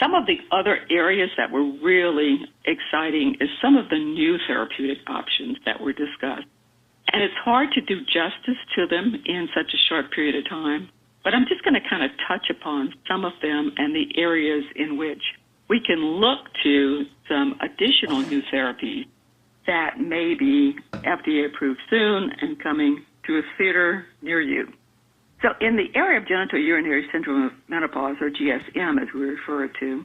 Some of the other areas that were really exciting is some of the new therapeutic options that were discussed. And it's hard to do justice to them in such a short period of time, but I'm just going to kind of touch upon some of them and the areas in which we can look to some additional new therapies that may be FDA approved soon and coming to a theater near you. So in the area of genital urinary syndrome of menopause, or GSM as we refer to,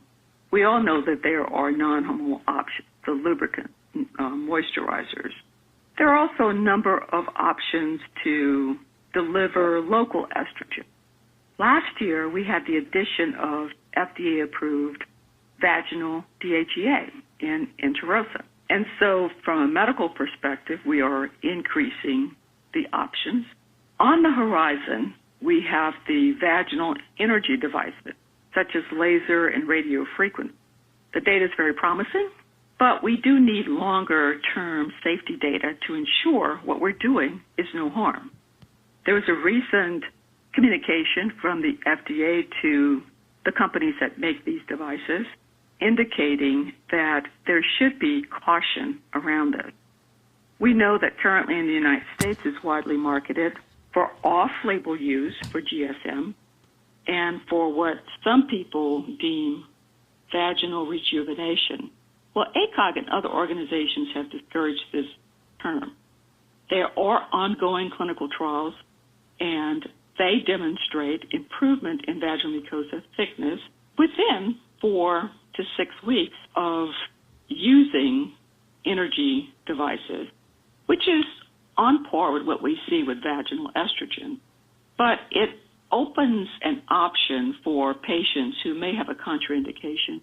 we all know that there are non-hormonal options, the lubricants, moisturizers. There are also a number of options to deliver local estrogen. Last year, we had the addition of FDA-approved vaginal DHEA in Interosa. And so from a medical perspective, we are increasing the options. On the horizon, we have the vaginal energy devices, such as laser and radio frequency. The data is very promising, but we do need longer-term safety data to ensure what we're doing is no harm. There was a recent communication from the FDA to the companies that make these devices indicating that there should be caution around this. We know that currently in the United States it's widely marketed for off-label use for GSM and for what some people deem vaginal rejuvenation. Well, ACOG and other organizations have discouraged this term. There are ongoing clinical trials, and they demonstrate improvement in vaginal mucosa thickness within 4 to 6 weeks of using energy devices, which is on par with what we see with vaginal estrogen. But it opens an option for patients who may have a contraindication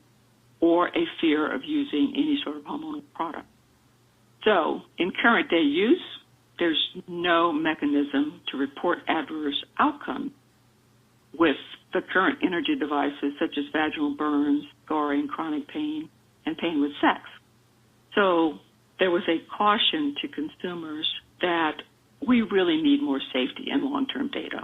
or a fear of using any sort of hormonal product. So in current day use, there's no mechanism to report adverse outcomes with the current energy devices such as vaginal burns, scarring, chronic pain, and pain with sex. So there was a caution to consumers that we really need more safety and long-term data,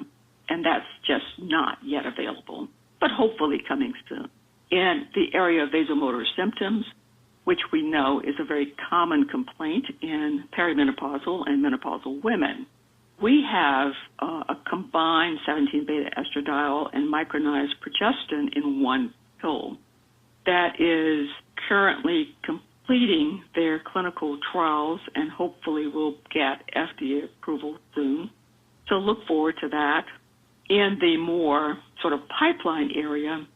and that's just not yet available, but hopefully coming soon. In the area of vasomotor symptoms, which we know is a very common complaint in perimenopausal and menopausal women, we have a combined 17-beta-estradiol and micronized progestin in one pill that is currently completing their clinical trials and hopefully will get FDA approval soon. So look forward to that. In the more sort of pipeline area,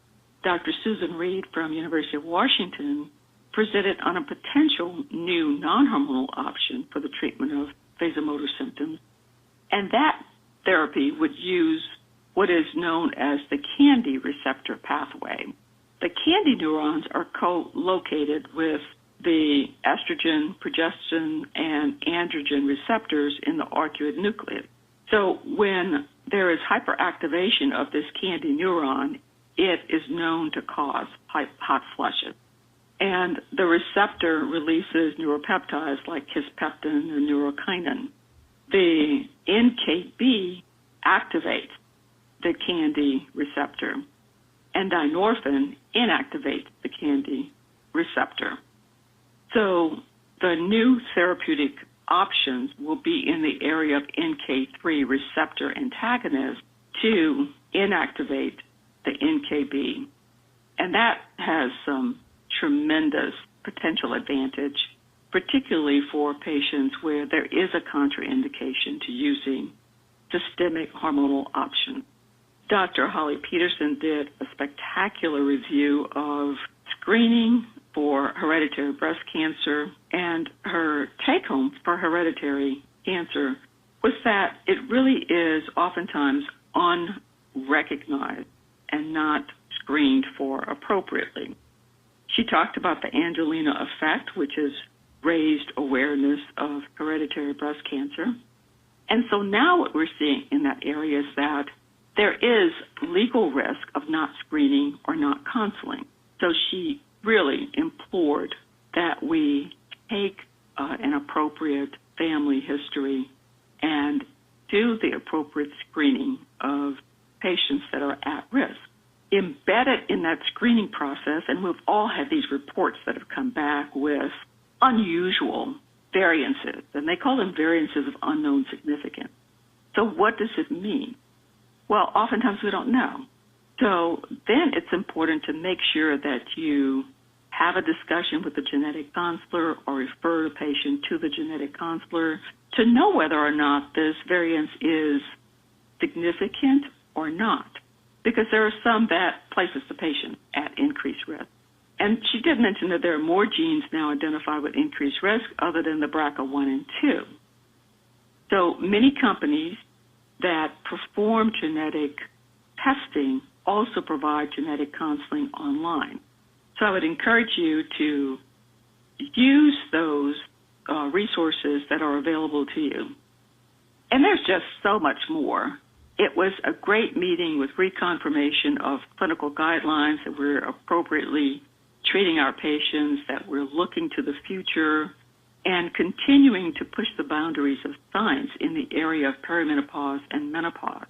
Dr. Susan Reed from University of Washington presented on a potential new non-hormonal option for the treatment of vasomotor symptoms. And that therapy would use what is known as the KNDy receptor pathway. The KNDy neurons are co-located with the estrogen, progestin, and androgen receptors in the arcuate nucleus. So when there is hyperactivation of this KNDy neuron, it is known to cause hot flushes. And the receptor releases neuropeptides like kisspeptin or neurokinin. The NKB activates the KNDy receptor, and dynorphin inactivates the KNDy receptor. So the new therapeutic options will be in the area of NK3 receptor antagonists to inactivate the NKB. And that has some tremendous potential advantage, particularly for patients where there is a contraindication to using systemic hormonal options. Dr. Holly Peterson did a spectacular review of screening for hereditary breast cancer, and her take-home for hereditary cancer was that it really is oftentimes unrecognized and not screened for appropriately. She talked about the Angelina effect, which is raised awareness of hereditary breast cancer. And so now what we're seeing in that area is that there is legal risk of not screening or not counseling. So she really implored that we take an appropriate family history and do the appropriate screening of patients that are at risk. embedded in that screening process, and we've all had these reports that have come back with unusual variances, and they call them variances of unknown significance. So what does it mean? Well, oftentimes we don't know. So then it's important to make sure that you have a discussion with the genetic counselor or refer the patient to the genetic counselor to know whether or not this variance is significant or not, because there are some that places the patient at increased risk. And she did mention that there are more genes now identified with increased risk other than the BRCA1 and 2. So many companies that perform genetic testing also provide genetic counseling online. So I would encourage you to use those resources that are available to you. And there's just so much more. It was a great meeting with reconfirmation of clinical guidelines that we're appropriately treating our patients, that we're looking to the future, and continuing to push the boundaries of science in the area of perimenopause and menopause.